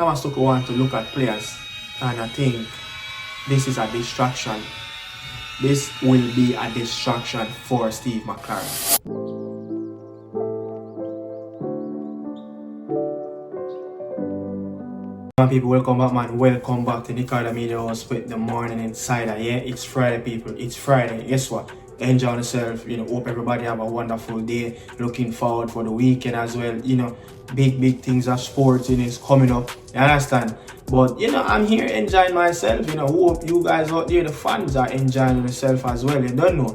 Thomas Tuchel want to look at players, and I think this is a distraction. This will be a distraction for Steve McCLAREN. People, welcome back, man. Welcome back to Nicardo Media House with the Morning Insider. Yeah, it's Friday, people. It's Friday. Guess what? Enjoy yourself. Hope everybody have a wonderful day. Looking forward for the weekend as well. Big things of sports is coming up. You understand? But I'm here enjoying myself. Hope you guys out there, the fans, are enjoying themselves as well. You don't know,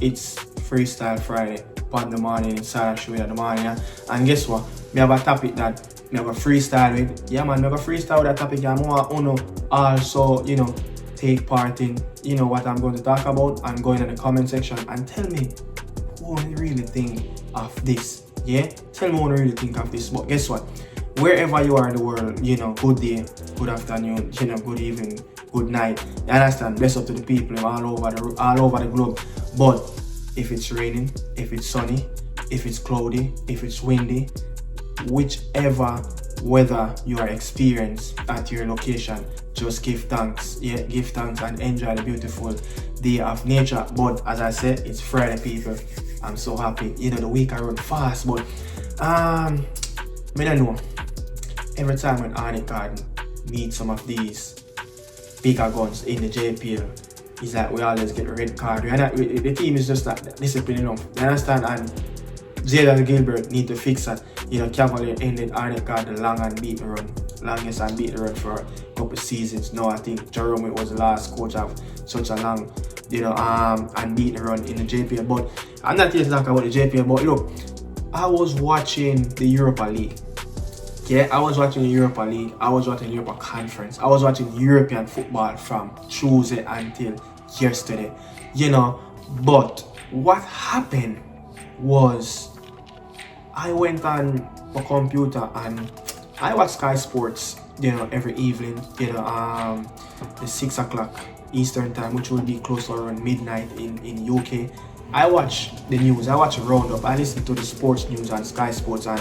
it's Freestyle Friday on the Morning Insider show in the morning. Yeah? And guess what? We have a topic that we have a freestyle with. Yeah, man, we have a freestyle with a topic. I want also, take part in, what I'm going to talk about, and go in the comment section and tell me what you really think of this. Yeah, tell me what you really think of this. But guess what? Wherever you are in the world, good day, good afternoon, good evening, good night. You understand? Bless up to the people all over the globe. But if it's raining, if it's sunny, if it's cloudy, if it's windy, whichever weather you are experiencing at your location, just give thanks. Yeah, give thanks and enjoy the beautiful day of nature. But as I said, it's Friday, people. I'm so happy. The week I run fast, but I don't know. Every time when Nicardo meet some of these bigger guns in the JPL, it's like we always get a red card. The team is just not disciplined enough. You understand? And Jalen Gilbert need to fix that. Cavalier ended Nicardo the long and beaten run. Longest and beaten run for a couple seasons. No, I think Jerome was the last coach of such a long, unbeaten run in the JPL. But I'm not here to talk about the JPL. But look, I was watching the Europa League. Yeah, I was watching the Europa League. I was watching the Europa Conference. I was watching European football from Tuesday until yesterday. But what happened was I went on my computer and I watch Sky Sports, every evening, the 6 o'clock Eastern time, which will be close to around midnight in UK. I watch the news, I watch a roundup, I listen to the sports news on Sky Sports, and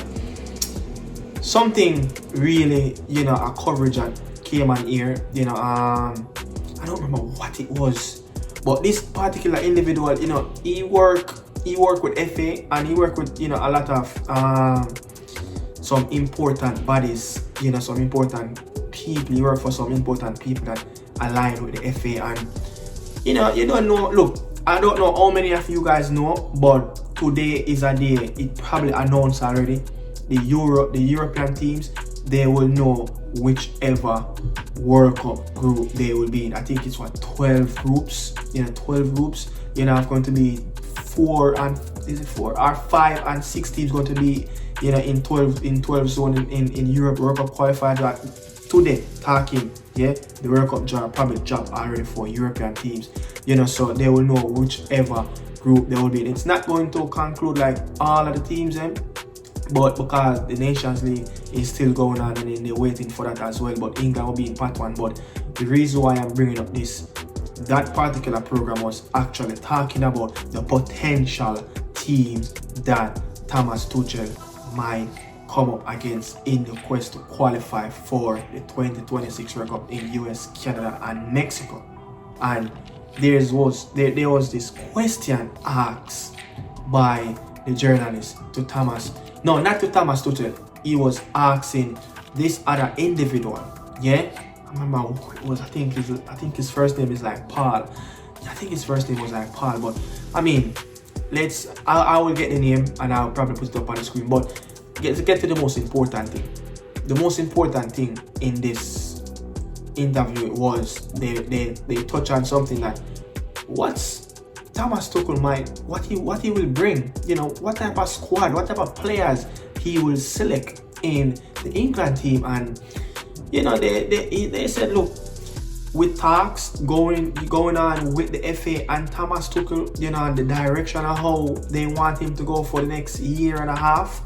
something really, a coverage that came on here, I don't remember what it was, but this particular individual, he worked with FA, and he worked with, a lot of some important bodies, some important people. He worked for some important people that align with the FA, and you don't know. Look, I don't know how many of you guys know, but today is a day. It probably announced already. The European teams, they will know whichever World Cup group they will be in. I think it's 12 groups. 12 groups. It's going to be 4 or 5 and 6 teams going to be in 12 zone in Europe World Cup qualifiers. Today talking, the World Cup draw probably dropped already for European teams. So they will know whichever group they will be in. It's not going to conclude like all of the teams but because the Nations League is still going on and they're waiting for that as well. But England will be in part 1. But the reason why I'm bringing up that particular program was actually talking about the potential teams that Thomas Tuchel might come up against in the quest to qualify for the 2026 World Cup in US, Canada and Mexico. And there was this question asked by the journalist to Thomas. No, not to Thomas Tuchel. He was asking this other individual. Yeah, I remember who it was. I think his first name is like Paul. I think his first name was like Paul. But I mean, I will get the name and I'll probably put it up on the screen. But get to the most important thing. The most important thing in this interview was they touch on something like what's Thomas Tuchel what he will bring, what type of squad, what type of players he will select in the England team. And they said, look, with talks going on with the FA and Thomas Tuchel, and the direction of how they want him to go for the next year and a half,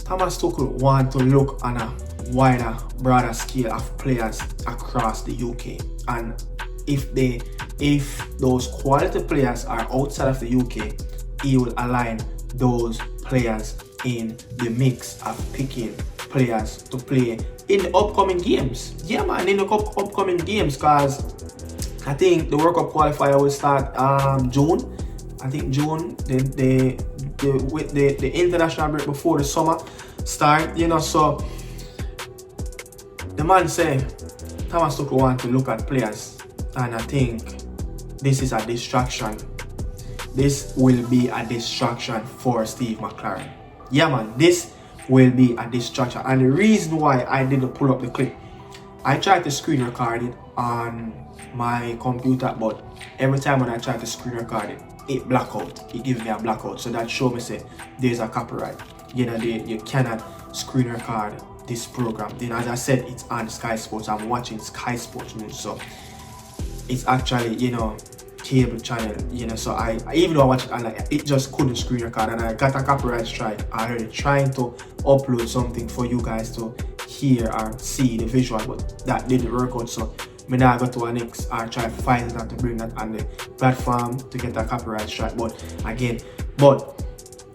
Thomas Tuchel want to look on a wider, broader scale of players across the UK. And if those quality players are outside of the UK, he will align those players in the mix of picking players to play in the upcoming games. Yeah, man, in the upcoming games, cause I think the World Cup qualifier will start June. I think June. With the international break before the summer start. You know, so the man say Thomas Tuchel want to look at players, and I think this is a distraction. This will be a distraction for Steve McCLAREN. Yeah, man, this will be a distraction. And the reason why I didn't pull up the clip, I tried to screen record it on my computer, but every time when I try to screen record it, it black out. It gives me a blackout. So that show me say there's a copyright. You know, you cannot screen record this program. Then as I said, it's on Sky Sports. I'm watching Sky Sports News, so it's actually, you know, cable channel, you know. So I even though I watch it online, it just couldn't screen record, and I got a copyright strike already trying to upload something for you guys to hear or see the visual, but that didn't work out. So me now go to our next or try to find it and to bring that on the platform to get a copyright strike. But again,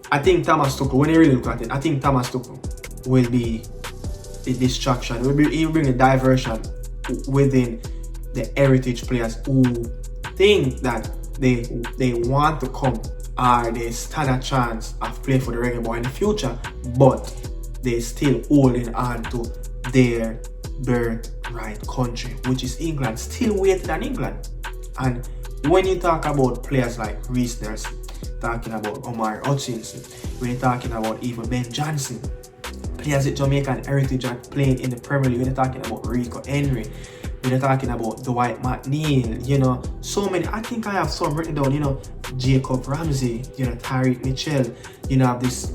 I think Thomas Tuchel, when you really look at it, I think Thomas Tuchel will be the distraction. He will bring a diversion within the heritage players who think that they want to come or they stand a chance of playing for the reggae boy in the future, but they still holding on to their birthright country, which is England, still waiting on England. And when you talk about players like Reece Nelson, talking about Omar Hutchinson, when you're talking about even Ben Johnson, players with Jamaican heritage are playing in the Premier League, when you're talking about Rico Henry, when you're talking about Dwight McNeil, you know, so many. I think I have some written down, you know, Jacob Ramsey, you know, Tariq Mitchell, you know, have this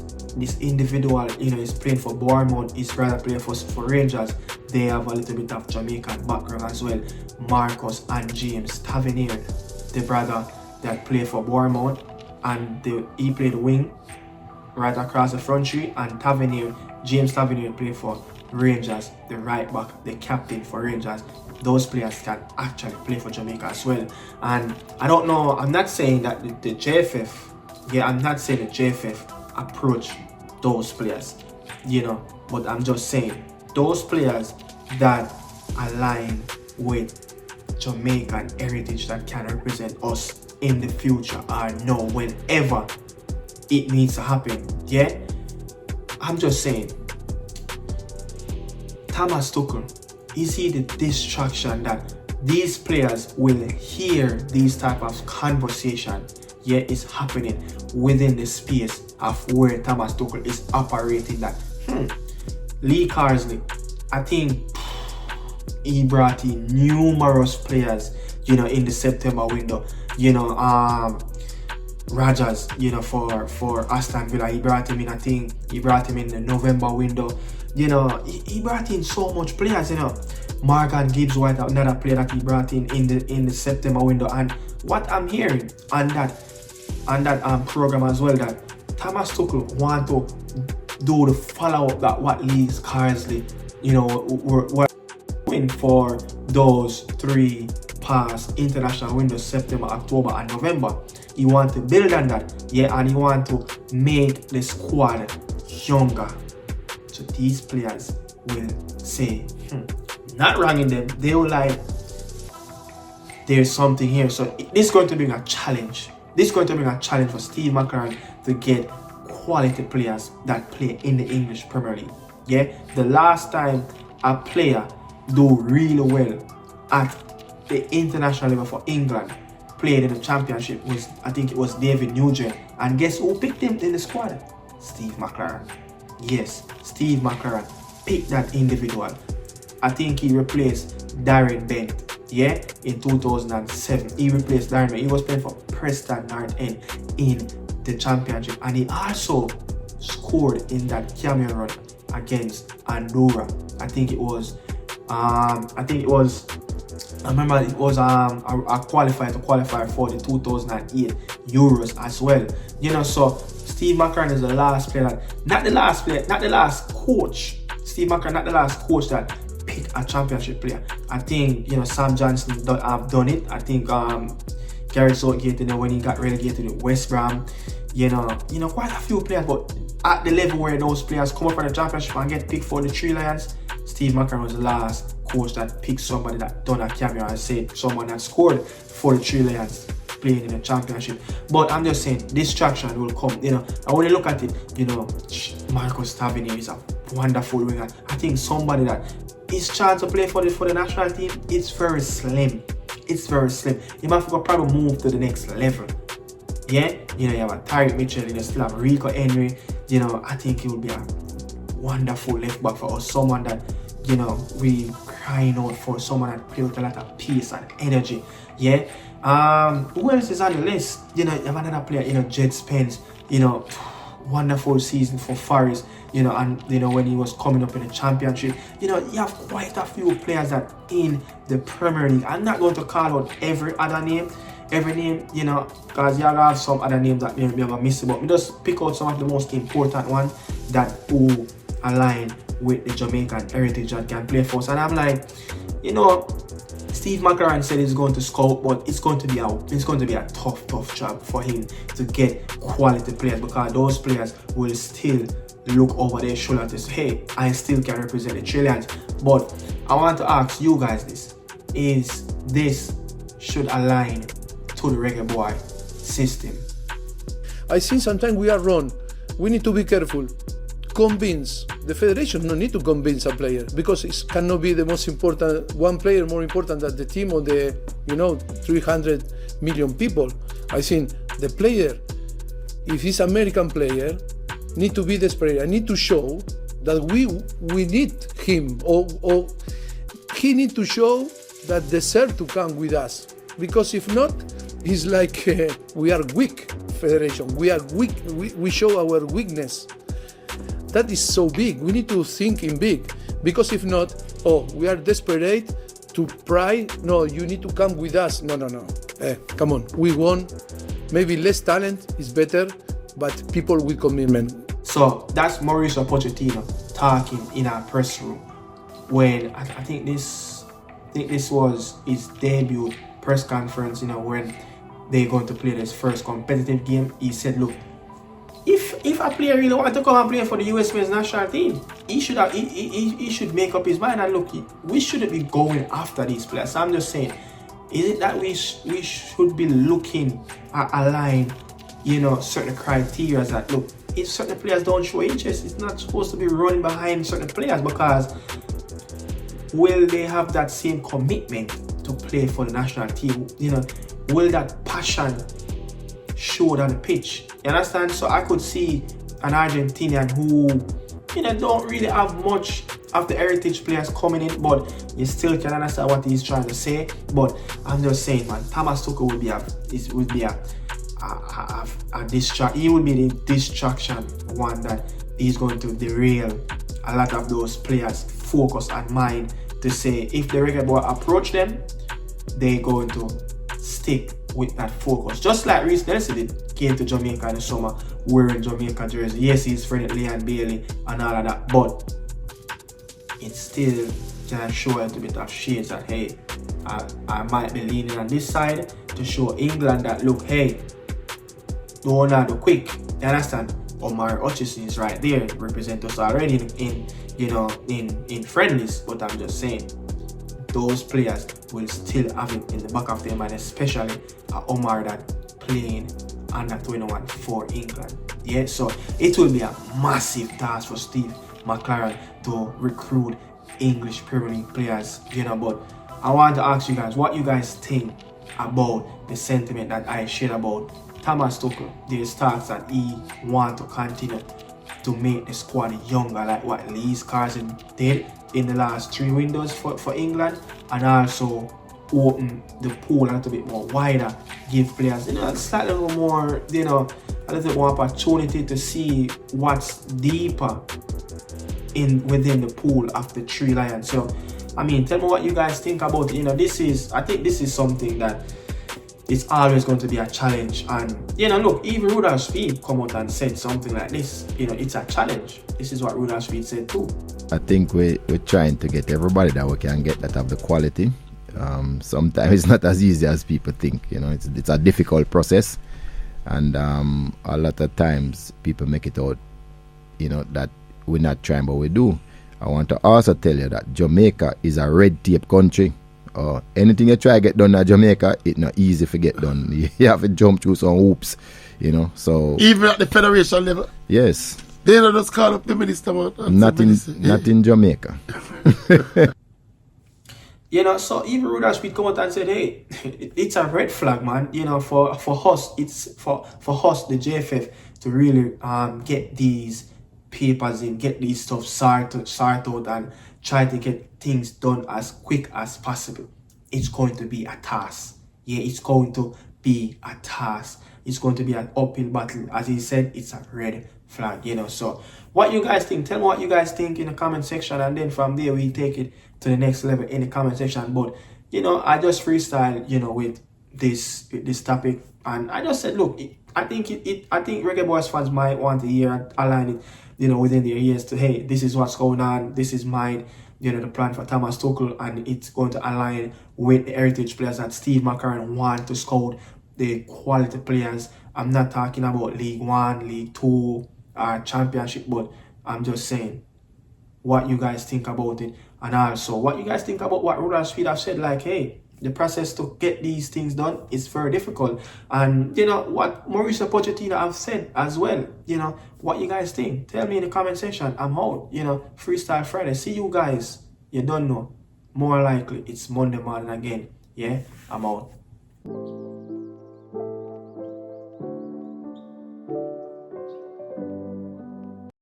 individual, you know, is playing for Bournemouth, his brother playing for Rangers. They have a little bit of Jamaican background as well. Marcus and James Tavernier, the brother that played for Bournemouth, and he played wing right across the front tree, and James Tavernier played for Rangers, the right back, the captain for Rangers. Those players can actually play for Jamaica as well. And I don't know, I'm not saying that the JFF, yeah, I'm not saying the JFF approach those players, you know, but I'm just saying those players that align with Jamaican heritage that can represent us in the future or no, whenever it needs to happen. Yeah, I'm just saying, Thomas Tuchel, is he the distraction that these players will hear these type of conversation? Yeah, it's happening within the space of where Thomas Tuchel is operating. That Lee Carsley, I think he brought in numerous players, you know, in the September window. You know, Rogers, you know, for Aston Villa, he brought him in. I think he brought him in the November window. You know, he brought in so much players. You know, Morgan Gibbs White, another player that he brought in the September window. And what I'm hearing on that program as well, that Thomas Tuchel want to do the follow up that what Lee Carsley, you know, were doing for those 3 past international windows, September, October, and November. He want to build on that, yeah, and he want to make the squad younger. So these players will say, not wronging them, they will like, there's something here. So this is going to bring a challenge. This is going to bring a challenge for Steve McCLAREN to get quality players that play in the English Premier League. Yeah, the last time a player do really well at the international level for England, played in the championship, was, I think it was David Nugent. And guess who picked him in the squad? Steve McCLAREN. Yes, Steve McCLAREN picked that individual. I think he replaced Darren Bent, yeah, in 2007. He replaced Darren Bent. He was playing for Preston North End in the championship, and he also scored in that cameo run against Andorra. I remember it was a qualifier for the 2008 Euros as well. You know, so Steve McCLAREN is the last player, not the last coach. Steve McCLAREN, not the last coach that picked a championship player. I think, you know, Sam Johnson have done it. I think Gareth Southgate, you know, when he got relegated with West Brom, you know, quite a few players, but at the level where those players come up from the championship and get picked for the Three Lions, Steve McCLAREN was the last coach that picked somebody that done a cameo and said someone that scored for the Three Lions playing in the championship. But I'm just saying, distraction will come, you know. And when you look at it, you know, Marcus Tavernier is a wonderful winger. I think somebody that his chance to play for the national team, it's very slim. It's very slim. You might probably move to the next level. Yeah, you know, you have a Tyreek Mitchell, you still have Rico Henry. You know, I think it will be a wonderful left back for us. Someone that, you know, we crying out for, someone that plays with a lot of peace and energy. Yeah. Who else is on the list? You know, you have another player, you know, Jed Spence, you know, wonderful season for Forest, you know, and you know, when he was coming up in the championship, you know, you have quite a few players that in the Premier League. I'm not going to call out every name, you know, because you have some other names that maybe have missed, but we just pick out some of the most important ones that who align with the Jamaican heritage that can play for us. And I'm like, you know, Steve McCLAREN said he's going to scout, but it's going to be a tough job for him to get quality players, because those players will still look over their shoulder to say, hey, I still can represent the Trillions. But I want to ask you guys this: is this should align to the Reggae Boy system? I think sometimes we are wrong. We need to be careful. Convince the federation, no need to convince a player, because it cannot be the most important, one player more important than the team or the, you know, 300 million people. I think the player, if he's American player, need to be desperate. I need to show that we need him, or he need to show that deserve to come with us, because if not, it's like we are weak federation. We are weak. We show our weakness. That is so big. We need to think in big, because if not, oh, we are desperate to pry. No, you need to come with us. No. Come on, we want maybe less talent is better, but people with commitment. So that's Mauricio Pochettino talking in our press room when I think this was his debut press conference. You know, when they're going to play this first competitive game. He said, look, if a player really wants to come and play for the US men's national team, he should make up his mind and look, we shouldn't be going after these players. So I'm just saying, is it that we should be looking at align, you know, certain criteria that look, if certain players don't show interest, it's not supposed to be running behind certain players, because will they have that same commitment to play for the national team? You know, will that passion showed on the pitch? You understand? So I could see an Argentinian who, you know, don't really have much of the heritage players coming in, but you still can understand what he's trying to say. But I'm just saying, man, Thomas Tuchel would be a distraction. He would be the distraction one that is going to derail a lot of those players' focus and mind to say, if the Reggae Boy approach them, they're going to stick with that focus. Just like Reece Nelson did, came to Jamaica in the summer wearing Jamaica jersey. Yes, he's friendly with Leon Bailey and all of that, but it still can show a little bit of shades that, hey, I might be leaning on this side to show England that, look, hey, don't do quick. You understand? Omar Hutchison is right there, represent us already in friendlies, but I'm just saying, those players will still have it in the back of their mind, especially Omar that playing under 21 for England. Yeah, so it will be a massive task for Steve McCLAREN to recruit English Premier League players, you know. But I want to ask you guys what you guys think about the sentiment that I shared about Thomas Tuchel. There's talks that he want to continue to make the squad younger, like what Lee Carson did in the last 3 windows for England, and also open the pool a little bit more wider, give players, you know, a slightly more, you know, a little more opportunity to see what's deeper within the pool of the Three Lions. So, I mean, tell me what you guys think about it. You know, I think this is something that it's always going to be a challenge. And, you know, look, even Rudolph Speed come out and said something like this. You know, it's a challenge. This is what Rudolph Speed said too. I think we're trying to get everybody that we can get that have the quality. Sometimes it's not as easy as people think. You know, it's a difficult process, and a lot of times people make it out that we're not trying, but we do. I want to also tell you that Jamaica is a red tape country. Anything you try to get done at Jamaica, it's not easy to get done. You have to jump through some hoops, so... Even at the federation level? Yes. They don't just call up the minister. Not in Jamaica. So even Rudolph Speed come out and said, hey, it's a red flag, man. For us, it's for us, the JFF, to really get these papers in, get these stuff sorted out and try to get things done as quick as possible. It's going to be a task. Yeah, it's going to be a task. It's going to be an uphill battle. As he said, it's a red flag, So what you guys think? Tell me what you guys think in the comment section, and then from there we take it to the next level in the comment section. But I just freestyle, with this topic, and I just said, look, I think REGGAEBOYZ fans might want to hear align it, within their ears to, hey, this is what's going on, this is mine, the plan for TOMAS Tuchel, and it's going to align with the heritage players that Steve McCLAREN want to scout, the quality players. I'm not talking about League 1, League 2, or Championship, but I'm just saying what you guys think about it, and also what you guys think about what Rudolph Speed have said, like, hey, the process to get these things done is very difficult. And what Mauricio Pochettino have said as well. What you guys think? Tell me in the comment section. I'm out. Freestyle Friday. See you guys. You don't know. More likely it's Monday morning again. Yeah, I'm out.